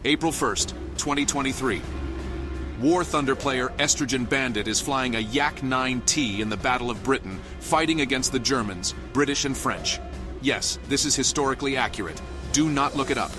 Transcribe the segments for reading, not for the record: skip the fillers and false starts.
April 1st, 2023. War Thunder player Estrogen Bandit is flying a Yak-9T in the Battle of Britain, fighting against the Germans, British and French. Yes, this is historically accurate. Do not look it up.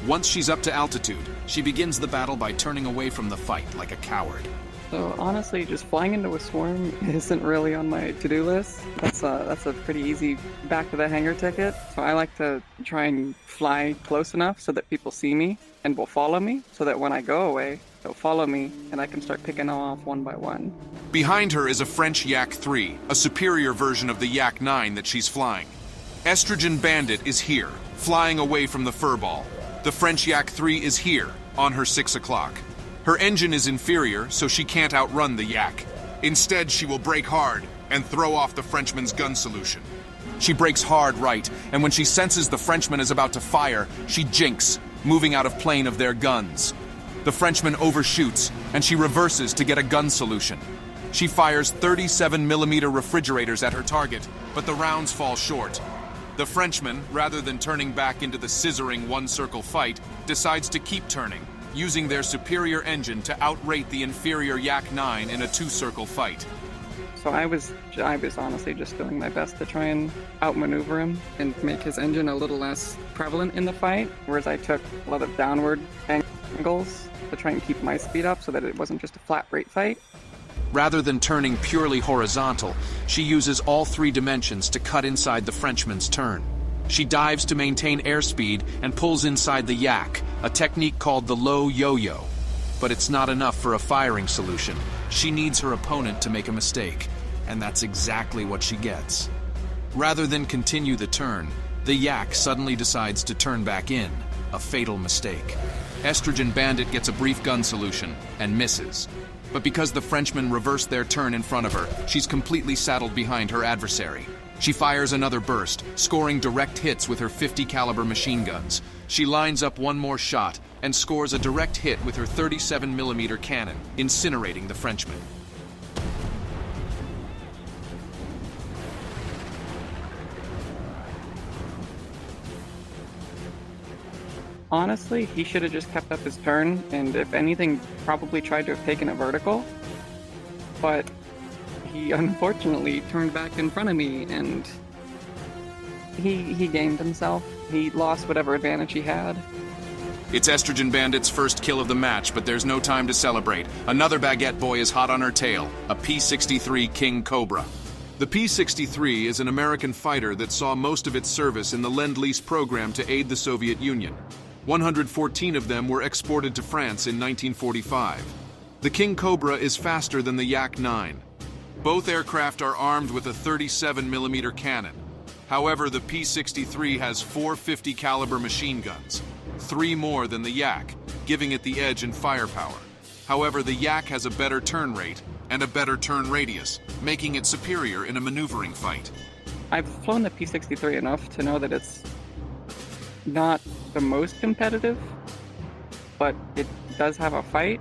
Once she's up to altitude, she begins the battle by turning away from the fight like a coward. So honestly, just flying into a swarm isn't really on my to-do list. That's a pretty easy back to the hangar ticket. So I like to try and fly close enough so that people see me and will follow me, so that when I go away, they'll follow me and I can start picking them off one by one. Behind her is a French Yak-3, a superior version of the Yak-9 that she's flying. Estrogen Bandit is here, flying away from the furball. The French Yak-3 is here, on her 6 o'clock. Her engine is inferior, so she can't outrun the Yak. Instead, she will brake hard and throw off the Frenchman's gun solution. She brakes hard right, and when she senses the Frenchman is about to fire, she jinks, moving out of plane of their guns. The Frenchman overshoots, and she reverses to get a gun solution. She fires 37mm refrigerators at her target, but the rounds fall short. The Frenchman, rather than turning back into the scissoring one-circle fight, decides to keep turning, using their superior engine to outrate the inferior Yak-9 in a two-circle fight. So I was honestly just doing my best to try and outmaneuver him and make his engine a little less prevalent in the fight, whereas I took a lot of downward angles to try and keep my speed up so that it wasn't just a flat rate fight. Rather than turning purely horizontal, she uses all three dimensions to cut inside the Frenchman's turn. She dives to maintain airspeed and pulls inside the Yak, a technique called the low yo-yo. But it's not enough for a firing solution. She needs her opponent to make a mistake, and that's exactly what she gets. Rather than continue the turn, the Yak suddenly decides to turn back in, a fatal mistake. Estrogen Bandit gets a brief gun solution and misses. But because the Frenchmen reversed their turn in front of her, she's completely saddled behind her adversary. She fires another burst, scoring direct hits with her 50 caliber machine guns. She lines up one more shot and scores a direct hit with her 37mm cannon, incinerating the Frenchman. Honestly, he should have just kept up his turn, and if anything, probably tried to have taken it vertical. But he unfortunately turned back in front of me, and he gamed himself. He lost whatever advantage he had. It's Estrogen Bandit's first kill of the match, but there's no time to celebrate. Another baguette boy is hot on her tail, a P-63 King Cobra. The P-63 is an American fighter that saw most of its service in the Lend-Lease program to aid the Soviet Union. 114 of them were exported to France in 1945. The King Cobra is faster than the Yak-9. Both aircraft are armed with a 37mm cannon. However, the P-63 has 4 50 caliber machine guns, 3 more than the Yak, giving it the edge in firepower. However, the Yak has a better turn rate and a better turn radius, making it superior in a maneuvering fight. I've flown the P-63 enough to know that it's not the most competitive, but it does have a fight.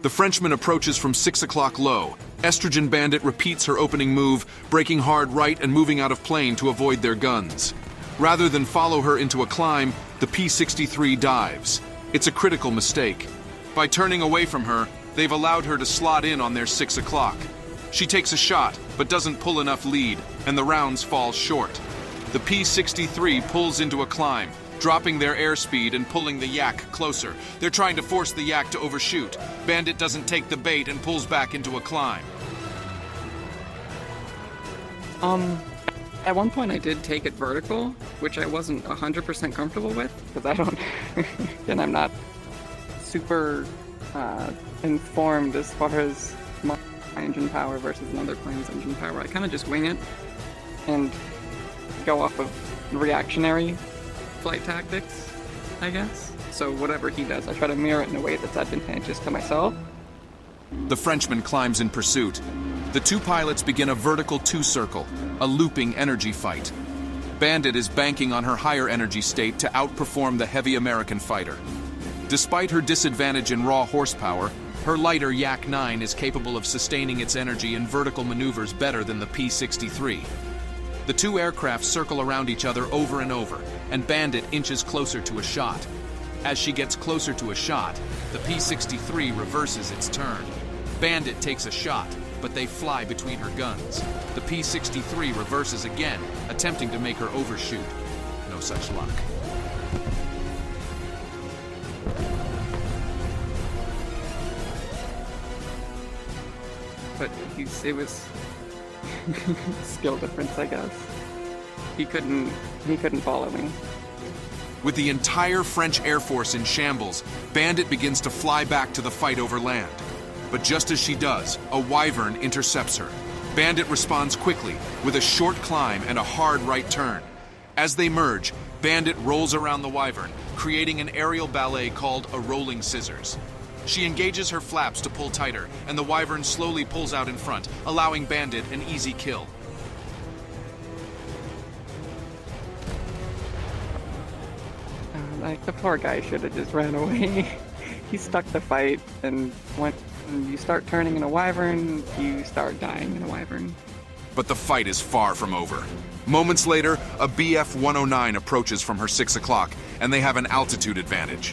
The Frenchman approaches from 6 o'clock low. Estrogen Bandit repeats her opening move, braking hard right and moving out of plane to avoid their guns. Rather than follow her into a climb, the P-63 dives. It's a critical mistake. By turning away from her, they've allowed her to slot in on their 6 o'clock. She takes a shot, but doesn't pull enough lead, and the rounds fall short. The P-63 pulls into a climb, dropping their airspeed and pulling the Yak closer. They're trying to force the Yak to overshoot. Bandit doesn't take the bait and pulls back into a climb. At one point I did take it vertical, which I wasn't 100% comfortable with, because I don't, and I'm not super informed as far as my engine power versus another plane's engine power. I kind of just wing it and go off of reactionary flight tactics, I guess. So whatever he does, I try to mirror it in a way that's advantageous to myself. The Frenchman climbs in pursuit. The two pilots begin a vertical two-circle, a looping energy fight. Bandit is banking on her higher energy state to outperform the heavy American fighter. Despite her disadvantage in raw horsepower, her lighter Yak-9 is capable of sustaining its energy in vertical maneuvers better than the P-63. The two aircraft circle around each other over and over, and Bandit inches closer to a shot. As she gets closer to a shot, the P-63 reverses its turn. Bandit takes a shot, but they fly between her guns. The P-63 reverses again, attempting to make her overshoot. No such luck. But it was skill difference, I guess. He couldn't follow me. With the entire French Air Force in shambles, Bandit begins to fly back to the fight over land. But just as she does, a wyvern intercepts her. Bandit responds quickly, with a short climb and a hard right turn. As they merge, Bandit rolls around the wyvern, creating an aerial ballet called a rolling scissors. She engages her flaps to pull tighter, and the wyvern slowly pulls out in front, allowing Bandit an easy kill. Like, the poor guy should have just ran away. He stuck the fight, and when you start turning in a wyvern, you start dying in a wyvern. But the fight is far from over. Moments later, a BF-109 approaches from her 6 o'clock, and they have an altitude advantage.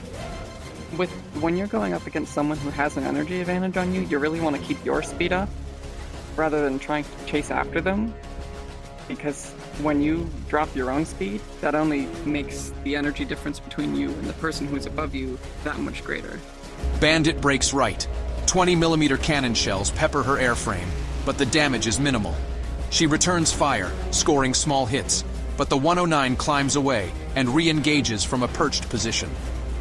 When you're going up against someone who has an energy advantage on you, you really want to keep your speed up, rather than trying to chase after them. Because when you drop your own speed, that only makes the energy difference between you and the person who's above you that much greater. Bandit breaks right. 20mm cannon shells pepper her airframe, but the damage is minimal. She returns fire, scoring small hits, but the 109 climbs away and re-engages from a perched position.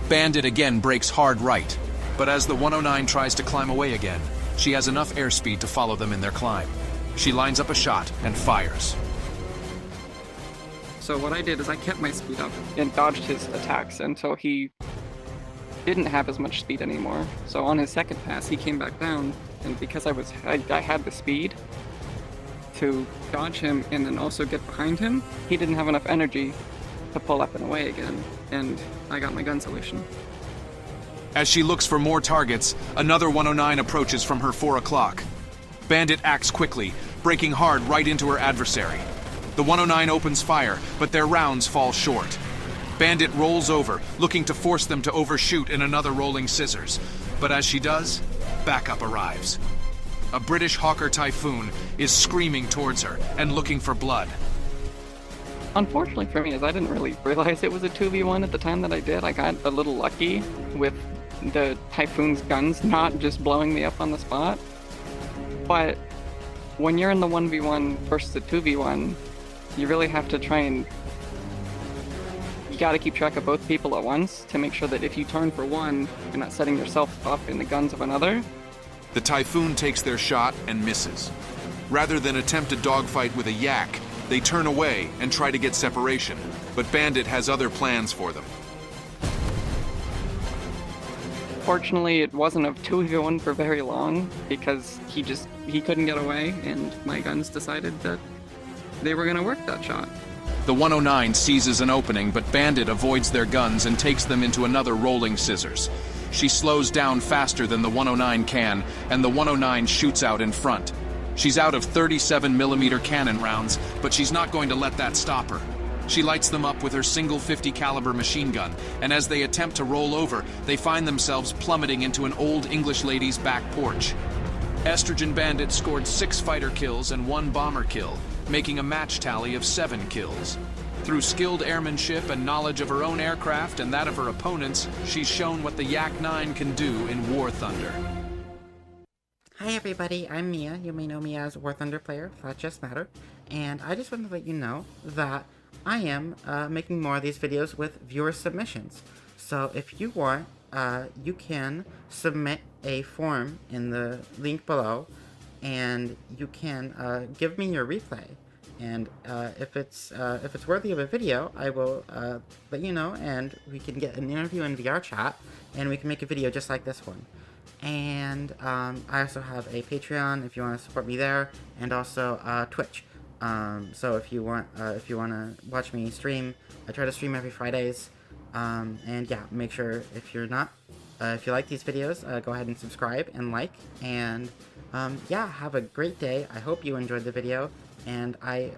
Bandit again breaks hard right, but as the 109 tries to climb away again, she has enough airspeed to follow them in their climb. She lines up a shot and fires. So what I did is I kept my speed up and dodged his attacks until he didn't have as much speed anymore. So on his second pass, he came back down, and because I had the speed to dodge him and then also get behind him, he didn't have enough energy to pull up and away again, and I got my gun solution. As she looks for more targets, another 109 approaches from her 4 o'clock. Bandit acts quickly, breaking hard right into her adversary. The 109 opens fire, but their rounds fall short. Bandit rolls over, looking to force them to overshoot in another rolling scissors. But as she does, backup arrives. A British Hawker Typhoon is screaming towards her and looking for blood. Unfortunately for me, as I didn't really realize it was a 2v1 at the time that I did, I got a little lucky with the Typhoon's guns not just blowing me up on the spot. But when you're in the 1v1 versus the 2v1, you really have to try and... You gotta keep track of both people at once to make sure that if you turn for one, you're not setting yourself up in the guns of another. The Typhoon takes their shot and misses. Rather than attempt a dogfight with a Yak, they turn away and try to get separation, but Bandit has other plans for them. Fortunately, it wasn't a 2v1 for very long, because he couldn't get away, and my guns decided that they were gonna work that shot. The 109 seizes an opening, but Bandit avoids their guns and takes them into another rolling scissors. She slows down faster than the 109 can, and the 109 shoots out in front. She's out of 37mm cannon rounds, but she's not going to let that stop her. She lights them up with her single 50 caliber machine gun, and as they attempt to roll over, they find themselves plummeting into an old English lady's back porch. Estrogen Bandit scored 6 fighter kills and 1 bomber kill, making a match tally of 7 kills. Through skilled airmanship and knowledge of her own aircraft and that of her opponents, she's shown what the Yak-9 can do in War Thunder. Hi everybody, I'm Mia. You may know me as War Thunder Player, Thoughts Just Matter, and I just wanted to let you know that I am making more of these videos with viewer submissions. So if you want, you can submit a form in the link below, and you can give me your replay. And if it's worthy of a video, I will let you know, and we can get an interview in VR chat, and we can make a video just like this one. And I also have a Patreon if you want to support me there, and also Twitch. So if you want to watch me stream, I try to stream every Fridays. And yeah, make sure if you like these videos, go ahead and subscribe and like. And yeah, have a great day. I hope you enjoyed the video, and I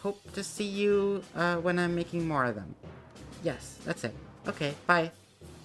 hope to see you when I'm making more of them. Yes, that's it. Okay, bye.